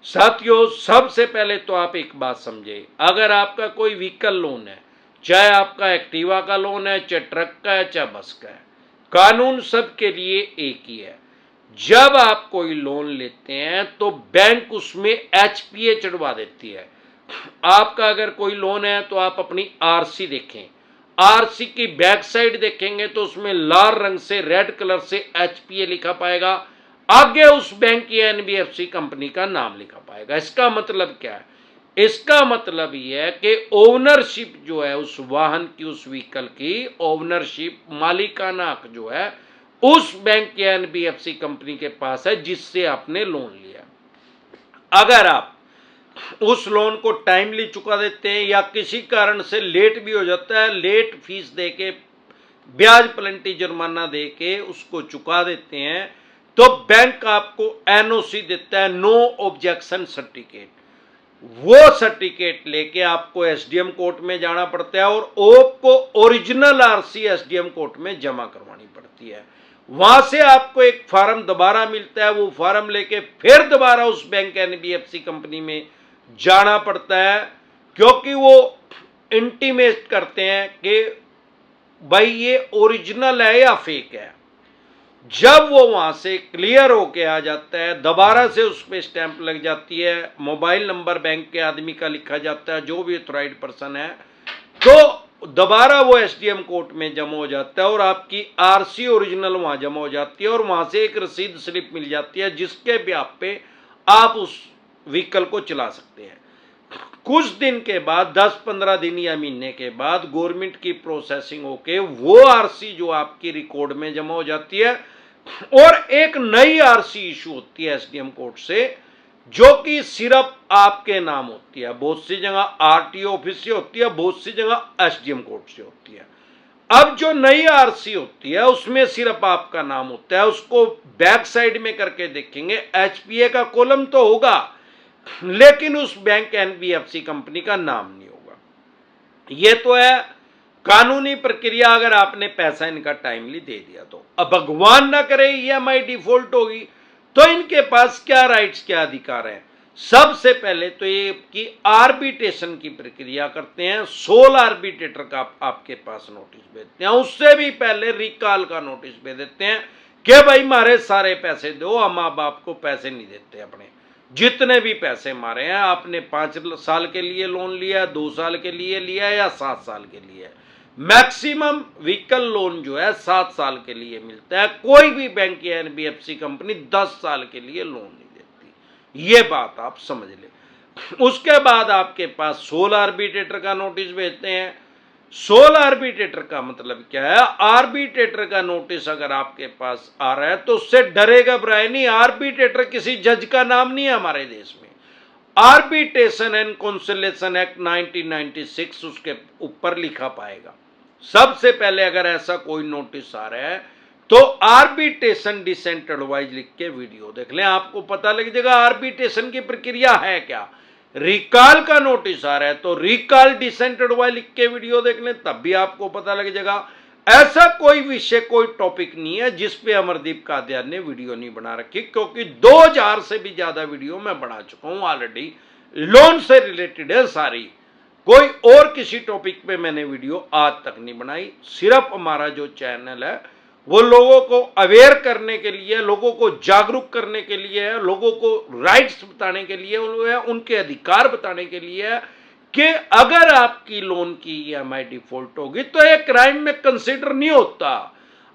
साथियों, सबसे पहले तो आप एक बात समझे, अगर आपका कोई व्हीकल लोन है, चाहे आपका एक्टिवा का लोन है, चाहे ट्रक का है, चाहे बस का है, कानून सबके लिए एक ही है। जब आप कोई लोन लेते हैं तो बैंक उसमें एचपीए चढ़वा देती है। आपका अगर कोई लोन है तो आप अपनी आरसी देखें, आरसी की बैक साइड देखेंगे तो उसमें लाल रंग से, रेड कलर से एचपीए लिखा पाएगा, आगे उस बैंक या एनबीएफसी कंपनी का नाम लिखा पाएगा। इसका मतलब क्या है? इसका मतलब यह है कि ओनरशिप जो है उस वाहन की, उस व्हीकल की ओनरशिप, मालिकाना हक जो है उस बैंक या एनबीएफसी कंपनी के पास है जिससे आपने लोन लिया। अगर आप उस लोन को टाइमली चुका देते हैं या किसी कारण से लेट भी हो जाता है, लेट फीस देके, ब्याज प्लेंटी जुर्माना देके उसको चुका देते हैं, तो बैंक आपको एनओसी देता है, नो ऑब्जेक्शन सर्टिफिकेट। वो सर्टिफिकेट लेके आपको एसडीएम कोर्ट में जाना पड़ता है और आपको ओरिजिनल आरसी एसडीएम कोर्ट में जमा करवानी पड़ती है। वहां से आपको एक फॉर्म दोबारा मिलता है, वो फॉर्म लेके फिर दोबारा उस बैंक एनबीएफसी कंपनी में जाना पड़ता है, क्योंकि वो इंटीमेट करते हैं कि भाई ये ओरिजिनल है या फेक है। जब वो वहां से क्लियर होके आ जाता है, दोबारा से उस पर स्टैंप लग जाती है, मोबाइल नंबर बैंक के आदमी का लिखा जाता है, जो भी ऑथराइज्ड पर्सन है, तो दोबारा वो एसडीएम कोर्ट में जमा हो जाता है और आपकी आरसी ओरिजिनल वहां जमा हो जाती है और वहां से एक रसीद स्लिप मिल जाती है जिसके ब्याह पे आप उस व्हीकल को चला सकते हैं। कुछ दिन के बाद, 10-15 दिन या महीने के बाद गवर्नमेंट की प्रोसेसिंग होके वो आरसी जो आपकी रिकॉर्ड में जमा हो जाती है और एक नई आरसी इशू होती है एसडीएम कोर्ट से, जो कि सिर्फ आपके नाम होती है। बहुत सी जगह आरटीओ ऑफिस से होती है, बहुत सी जगह एसडीएम कोर्ट से होती है। अब जो नई आरसी होती है उसमें सिर्फ आपका नाम होता है। उसको बैक साइड में करके देखेंगे, एचपीए का कॉलम तो होगा लेकिन उस बैंक एनबीएफसी कंपनी का नाम नहीं होगा। यह तो है कानूनी प्रक्रिया, अगर आपने पैसा इनका टाइमली दे दिया तो। अब भगवान ना करे ईएमआई डिफॉल्ट होगी तो इनके पास क्या राइट्स, क्या अधिकार हैं? सबसे पहले तो ये कि आर्बिट्रेशन की प्रक्रिया करते हैं, सोल आर्बिट्रेटर का आपके पास नोटिस भेजते हैं। उससे भी पहले रिकॉल का नोटिस भेज देते हैं कि भाई मारे सारे पैसे दो, हम अब आपको पैसे नहीं देते। अपने जितने भी पैसे मारे हैं, आपने 5 साल के लिए लोन लिया, 2 साल के लिए लिया या 7 साल के लिए, मैक्सिमम व्हीकल लोन जो है 7 साल के लिए मिलता है। कोई भी बैंक या एनबीएफसी कंपनी 10 साल के लिए लोन नहीं देती, ये बात आप समझ ले। उसके बाद आपके पास सोल आर्बिट्रेटर का नोटिस भेजते हैं। सोल आर्बिट्रेटर का मतलब क्या है? आर्बिट्रेटर का नोटिस अगर आपके पास आ रहा है तो उससे डरे घबराए नहीं। आर्बिट्रेटर किसी जज का नाम नहीं है हमारे देश में। आर्बिट्रेशन एंड कॉन्सिलेशन एक्ट 1996 उसके ऊपर लिखा पाएगा। सबसे पहले अगर ऐसा कोई नोटिस आ रहा है तो आर्बिट्रेशन डिसेंट एडवाइज लिख के वीडियो देख लें, आपको पता लग जाएगा आर्बिट्रेशन की प्रक्रिया है क्या। रिकॉल का नोटिस आ रहा है तो रिकॉल डिसेंट एडवाइज लिख के वीडियो देख लें, तब भी आपको पता लग जाएगा। ऐसा कोई विषय, कोई टॉपिक नहीं है जिस पे अमरदीप कादियान ने वीडियो नहीं बना रखी, क्योंकि 2000 से भी ज्यादा वीडियो मैं बना चुका हूं ऑलरेडी। लोन से रिलेटेड है सारी, कोई और किसी टॉपिक पे मैंने वीडियो आज तक नहीं बनाई। सिर्फ हमारा जो चैनल है वो लोगों को अवेयर करने के लिए, लोगों को जागरूक करने के लिए है, लोगों को राइट्स बताने के लिए है, उनके अधिकार बताने के लिए है कि अगर आपकी लोन की ईएमआई डिफॉल्ट होगी तो एक क्राइम में कंसीडर नहीं होता।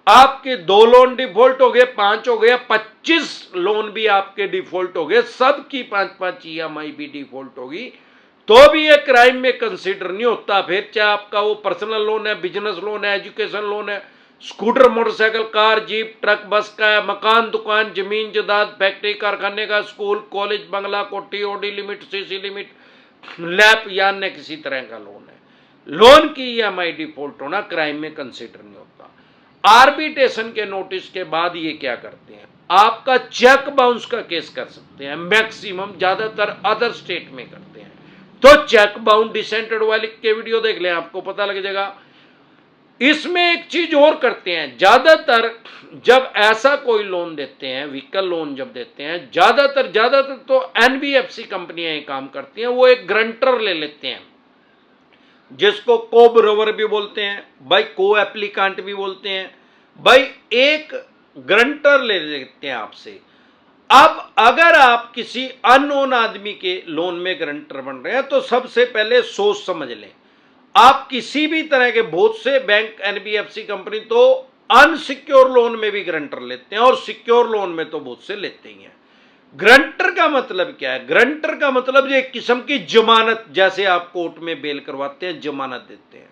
आपके 2 लोन डिफॉल्ट हो गए, 5 हो गए, 25 लोन भी आपके डिफॉल्ट हो गए, सबकी 5-5 ईएमआई भी डिफॉल्ट होगी तो भी ये क्राइम में कंसीडर नहीं होता। फिर चाहे आपका वो पर्सनल लोन है, बिजनेस लोन है, एजुकेशन लोन है, scooter, motorcycle, car, jeep, truck, बस का है, मकान, दुकान, जमीन जायदाद, फैक्ट्री, कारखाने का, स्कूल, कॉलेज, बंगला, कोठी, OD limit, CC limit, LAP या अन्य किसी तरह का लोन है। लोन की ईएमआई डिफॉल्ट होना क्राइम में कंसीडर नहीं होता। आर्बिट्रेशन के नोटिस के बाद ये क्या करते हैं, आपका चेक बाउंस का केस कर सकते हैं। मैक्सिमम, ज्यादातर अदर स्टेट में करते हैं। तो चेक बाउंस डिसेंट एडवाइज लिख के वीडियो देख लें, आपको पता लग जाएगा। इसमें एक चीज और करते हैं, ज्यादातर जब ऐसा कोई लोन देते हैं, व्हीकल लोन जब देते हैं, ज्यादातर तो एनबीएफसी कंपनियां ये काम करती हैं, वो एक ग्रंटर ले लेते हैं जिसको को बोरोवर भी बोलते हैं भाई, को एप्लीकांट भी बोलते हैं भाई, एक ग्रंटर ले लेते हैं आपसे। अब अगर आप किसी अननोन आदमी के लोन में गारंटर बन रहे हैं तो सबसे पहले सोच समझ लें। आप किसी भी तरह के, बहुत से बैंक, एनबीएफसी कंपनी तो अनसिक्योर लोन में भी गारंटर लेते हैं और सिक्योर लोन में तो बहुत से लेते ही हैं। गारंटर का मतलब क्या है? गारंटर का मतलब ये एक किस्म की जमानत, जैसे आप कोर्ट में बेल करवाते हैं, जमानत देते हैं,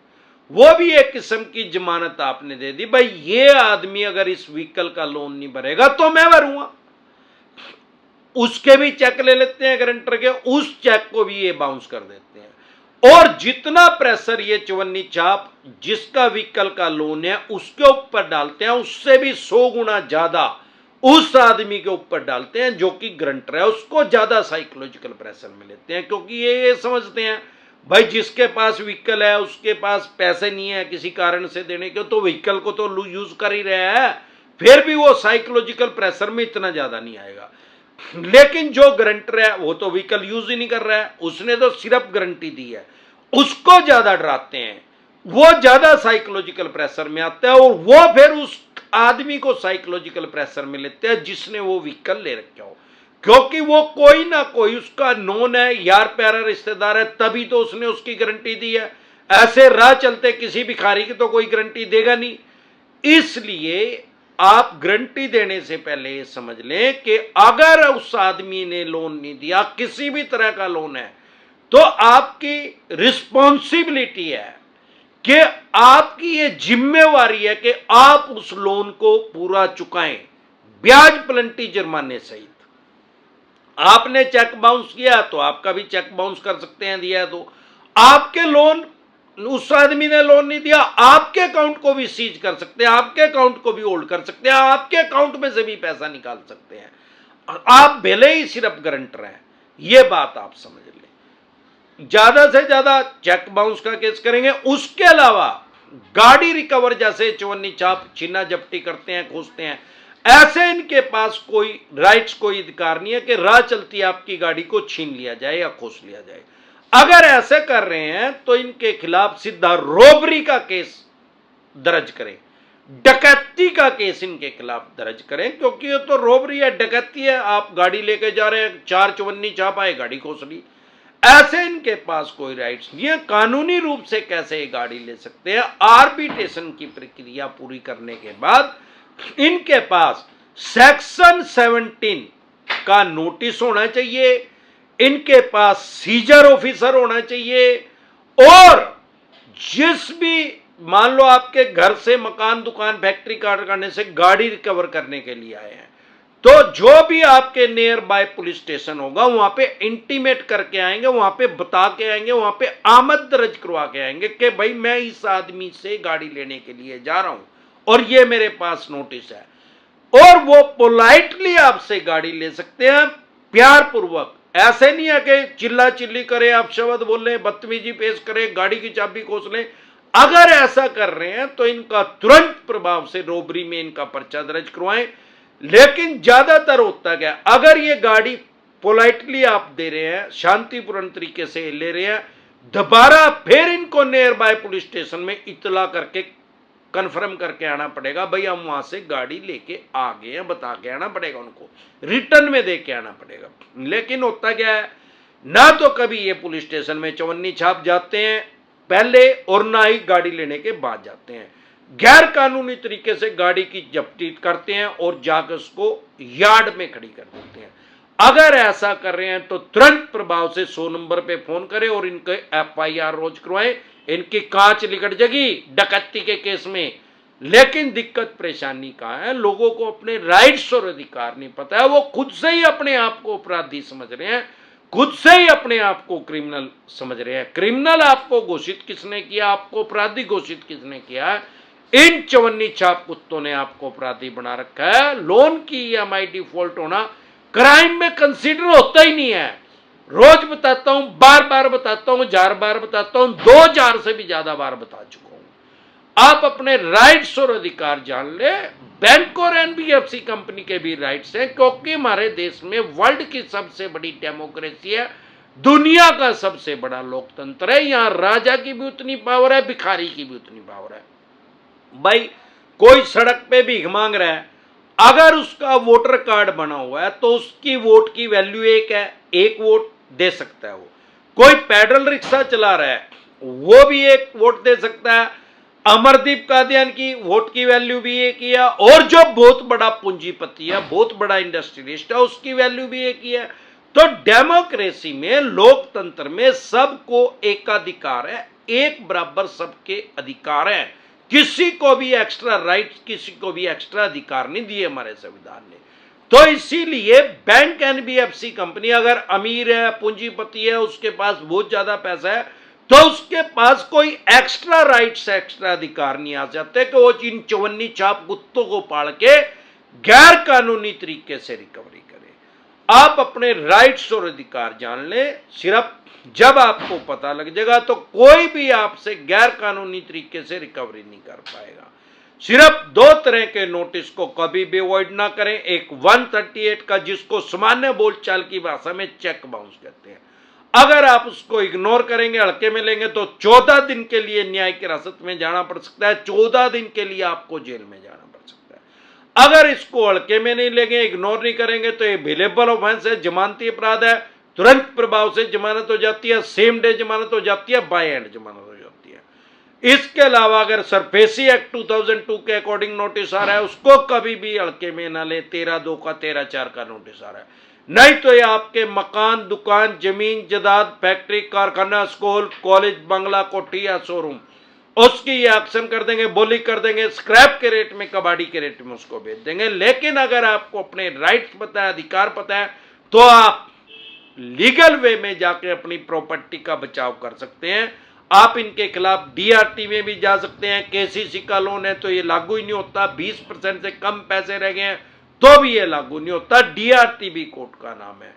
वो भी एक किस्म की जमानत आपने दे दी भाई, ये आदमी अगर इस व्हीकल का लोन नहीं भरेगा तो मैं भरूंगा। उसके भी चेक ले लेते हैं गारंटर के, उस चेक को भी ये बाउंस कर देते हैं। और जितना प्रेशर ये चवन्नी छाप जिसका व्हीकल का लोन है उसके ऊपर डालते हैं, उससे भी 100 गुना ज्यादा उस आदमी के ऊपर डालते हैं जो कि गारंटर है, उसको ज्यादा साइकोलॉजिकल प्रेशर में लेते हैं। क्योंकि ये समझते हैं भाई जिसके पास व्हीकल है उसके पास पैसे नहीं है किसी कारण से देने के, तो व्हीकल को तो यूज कर ही रहा है, फिर भी वो साइकोलॉजिकल प्रेशर में इतना ज्यादा नहीं आएगा। लेकिन जो गारंटर है वो तो व्हीकल यूज ही नहीं कर रहा है, उसने तो सिर्फ गारंटी दी है, उसको ज्यादा डराते हैं, वो ज्यादा साइकोलॉजिकल प्रेशर में आता है और वो फिर उस आदमी को साइकोलॉजिकल प्रेशर में लेते हैं जिसने वो व्हीकल ले रखा हो, क्योंकि वो कोई ना कोई उसका नोन है, यार प्यारा रिश्तेदार है, तभी तो उसने उसकी गारंटी दी है। ऐसे राह चलते किसी भिखारी की तो कोई गारंटी देगा नहीं। इसलिए आप गारंटी देने से पहले ये समझ लें कि अगर उस आदमी ने लोन नहीं दिया, किसी भी तरह का लोन है, तो आपकी रिस्पॉन्सिबिलिटी है कि आपकी ये जिम्मेवारी है कि आप उस लोन को पूरा चुकाएं, ब्याज प्लंटी जुर्माने सहित। आपने चेक बाउंस किया तो आपका भी चेक बाउंस कर सकते हैं, दिया तो आपके लोन, उस आदमी ने लोन नहीं दिया, आपके अकाउंट को भी सीज कर सकते हैं, आपके अकाउंट को भी होल्ड कर सकते हैं, आपके अकाउंट में से भी पैसा निकाल सकते हैं, आप भले ही सिर्फ गारंटर हैं। यह बात आप समझ लें। ज्यादा से ज्यादा चेक बाउंस का केस करेंगे। उसके अलावा गाड़ी रिकवर, जैसे चवन्नी छाप छीना झपटी करते हैं, खोजते हैं, ऐसे इनके पास कोई राइट्स, कोई अधिकार नहीं है कि राह चलती आपकी गाड़ी को छीन लिया जाए या खोज लिया जाए। अगर ऐसे कर रहे हैं तो इनके खिलाफ सीधा रॉबरी का केस दर्ज करें, डकैती का केस इनके खिलाफ दर्ज करें, क्योंकि ये तो रॉबरी है, डकैती है। आप गाड़ी लेके जा रहे हैं, 4 चवन्नी छाप आए, गाड़ी खोज ली, ऐसे इनके पास कोई राइट्स नहीं है। कानूनी रूप से कैसे ये गाड़ी ले सकते हैं? आर्बिट्रेशन की प्रक्रिया पूरी करने के बाद इनके पास सेक्शन 17 का नोटिस होना चाहिए, इनके पास सीजर ऑफिसर होना चाहिए, और जिस भी, मान लो आपके घर से मकान, दुकान, फैक्ट्री कारखाने से गाड़ी रिकवर करने के लिए आए हैं, तो जो भी आपके नियर बाय पुलिस स्टेशन होगा वहां पे इंटीमेट करके आएंगे, वहां पे बता के आएंगे, वहां पे आमद दर्ज करवा के आएंगे कि भाई मैं इस आदमी से गाड़ी लेने के लिए जा रहा हूं और ये मेरे पास नोटिस है। और वो पोलाइटली आपसे गाड़ी ले सकते हैं, प्यार पूर्वक। ऐसे नहीं है कि चिल्ला चिल्ली करे, आप शब्द बोले, बदतमीजी पेश करे, गाड़ी की चाबी खोस लें। अगर ऐसा कर रहे हैं तो इनका तुरंत प्रभाव से रॉबरी में इनका पर्चा दर्ज करवाएं। लेकिन ज्यादातर होता क्या, अगर ये गाड़ी पोलाइटली आप दे रहे हैं, शांतिपूर्ण तरीके से ले रहे हैं, दोबारा फिर इनको नियर बाय पुलिस स्टेशन में इतला करके कंफर्म करके आना पड़ेगा, भाई हम वहां से गाड़ी लेके आ गए हैं, बता के आना पड़ेगा, उनको रिटर्न में दे के आना पड़ेगा। लेकिन होता क्या है, ना तो कभी ये पुलिस स्टेशन में चवन्नी छाप जाते हैं पहले, और ना ही गाड़ी लेने के बाद जाते हैं। गैर कानूनी तरीके से गाड़ी की जब्ती करते हैं और जाकर उसको यार्ड में खड़ी कर देते हैं। अगर ऐसा कर रहे हैं तो तुरंत प्रभाव से 100 नंबर पे फोन करें और इनके FIR रोज करवाएं। इनकी कांच लिकट जाएगी डकैती के केस में। लेकिन दिक्कत परेशानी कहां है, लोगों को अपने राइट्स और अधिकार नहीं पता है, वो खुद से ही अपने आप को अपराधी समझ रहे हैं, खुद से ही अपने आप को क्रिमिनल समझ रहे हैं। क्रिमिनल आपको घोषित किसने किया, आपको अपराधी घोषित किसने किया? इन चवन्नी छाप कुत्तों ने आपको अपराधी बना रखा है। लोन की EMI डिफॉल्ट होना क्राइम में कंसीडर होता ही नहीं है। रोज बताता हूं, बार बार बताता हूं, 1000 बार बताता हूं, 2000 से भी ज्यादा बार बता चुका हूं। आप अपने राइट्स और अधिकार जान ले। बैंक और एनबीएफसी कंपनी के भी राइट्स हैं, क्योंकि हमारे देश में वर्ल्ड की सबसे बड़ी डेमोक्रेसी है, दुनिया का सबसे बड़ा लोकतंत्र है। यहां राजा की भी उतनी पावर है, भिखारी की भी उतनी पावर है। भाई कोई सड़क पे भीख मांग रहा है, अगर उसका वोटर कार्ड बना हुआ है तो उसकी वोट की वैल्यू एक है, एक वोट दे सकता है वो। कोई पैडल रिक्शा चला रहा है, वो भी एक वोट दे सकता है। अमरदीप कादियान की वोट की वैल्यू भी एक ही है, और जो बहुत बड़ा पूंजीपति है, बहुत बड़ा इंडस्ट्रियलिस्ट है, उसकी वैल्यू भी एक ही है। तो डेमोक्रेसी में, लोकतंत्र में सबको एकाधिकार है, एक बराबर सबके अधिकार हैं। किसी को भी एक्स्ट्रा राइट, किसी को भी एक्स्ट्रा अधिकार नहीं दिए हमारे संविधान ने। तो इसीलिए बैंक एनबीएफसी कंपनी अगर अमीर है, पूंजीपति है, उसके पास बहुत ज्यादा पैसा है, तो उसके पास कोई एक्स्ट्रा राइट्स, एक्स्ट्रा अधिकार नहीं आ जाते कि वो इन चवन्नी छाप कुत्तों को पाल के गैर कानूनी तरीके से रिकवरी करे। आप अपने राइट्स और अधिकार जान ले। सिर्फ जब आपको पता लग जाएगा तो कोई भी आपसे गैर कानूनी तरीके से रिकवरी नहीं कर पाएगा। सिर्फ दो तरह के नोटिस को कभी भी अवॉइड ना करें। एक 138 का, जिसको सामान्य बोलचाल की भाषा में चेक बाउंस कहते हैं। अगर आप उसको इग्नोर करेंगे, हल्के में लेंगे, तो 14 दिन के लिए न्यायिक हिरासत में जाना पड़ सकता है, 14 दिन के लिए आपको जेल में जाना पड़ सकता है। अगर इसको हल्के में नहीं लेंगे, इग्नोर नहीं करेंगे, तो ये बिलेबल ऑफेंस है, जमानती अपराध है, तुरंत प्रभाव से जमानत हो जाती है, सेम डे जमानत हो जाती है, बाय एंड जमानत हो जाती है। इसके अलावा अगर सरफेसी एक्ट 2002 के अकॉर्डिंग नोटिस आ रहा है, उसको कभी भी हल्के में ना ले। 13/2 का, 13/4 का नोटिस आ रहा है, नहीं तो ये आपके मकान, दुकान, जमीन जायदाद, फैक्ट्री, कारखाना, स्कूल, कॉलेज, बंगला, कोठी या शोरूम, उसकी ये एक्शन कर देंगे, बोली कर देंगे, स्क्रैप के रेट में, कबाड़ी के रेट में उसको बेच देंगे। लेकिन अगर आपको अपने राइट्स पता है, अधिकार पता है, तो आप लीगल वे में जाके अपनी प्रॉपर्टी का बचाव कर सकते हैं। आप इनके खिलाफ डीआरटी में भी जा सकते हैं। केसीसी का लोन है तो ये लागू ही नहीं होता, 20% से कम पैसे रह गए हैं तो भी ये लागू नहीं होता। डीआरटी भी कोर्ट का नाम है।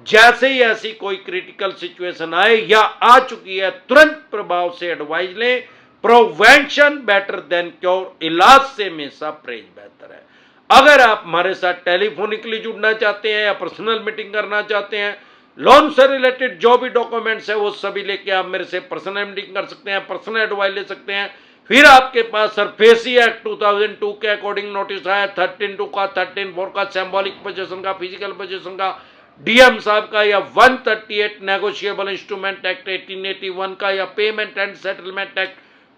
जैसे ही ऐसी कोई क्रिटिकल सिचुएशन आए या आ चुकी है, तुरंत प्रभाव से एडवाइस लें। प्रिवेंशन बेटर देन क्योर, इलाज से हमेशा परहेज बेहतर है। अगर आप हमारे साथ टेलीफोनिकली जुड़ना चाहते हैं या पर्सनल मीटिंग करना चाहते हैं, लोन से रिलेटेड जो भी डॉक्यूमेंट्स है वो सभी लेके आप मेरे से पर्सनल मीटिंग कर सकते हैं, पर्सनल एडवाइस ले सकते हैं। फिर आपके पास सरफेसी एक्ट 2002 के अकॉर्डिंग नोटिस आया, 13/2 का, 13/4 का, सिंबॉलिक पोजीशन का, फिजिकल पोजीशन का, डीएम साहब का, या 138 नेगोशिएबल इंस्ट्रूमेंट एक्ट 1881 का, या पेमेंट एंड सेटलमेंट एक्ट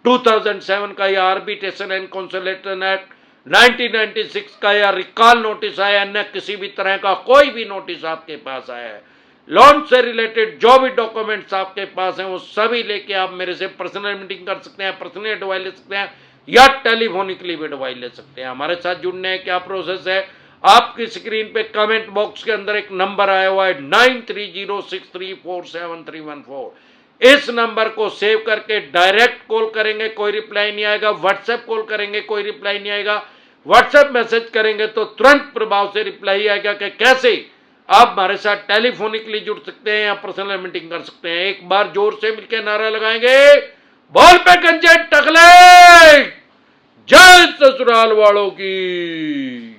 2007 का, या आर्बिट्रेशन एंड कंसोलिडेशन एक्ट 1996 का, या रिकॉल नोटिस आया, अन्य किसी भी तरह का कोई भी नोटिस आपके पास आया है, लोन से रिलेटेड जो भी डॉक्यूमेंट्स आपके पास हैं वो सभी लेके आप मेरे से पर्सनल मीटिंग कर सकते हैं, पर्सनल एडवाइस ले सकते हैं, या टेलीफोनिकली भी एडवाइस ले सकते हैं। हमारे साथ जुड़ने का क्या प्रोसेस है, आपकी स्क्रीन पे कमेंट बॉक्स के अंदर एक नंबर आया हुआ है 9306347314। इस नंबर को सेव करके डायरेक्ट कॉल करेंगे, कोई रिप्लाई नहीं आएगा। व्हाट्सएप कॉल करेंगे, कोई रिप्लाई नहीं आएगा। व्हाट्सएप मैसेज करेंगे तो तुरंत प्रभाव से रिप्लाई आएगा कि कैसे आप हमारे साथ टेलीफोनिकली जुड़ सकते हैं या पर्सनल मीटिंग कर सकते हैं। एक बार जोर से मिलकर नारा लगाएंगे, बोल पे गंजे टकले, जय ससुराल वालों की।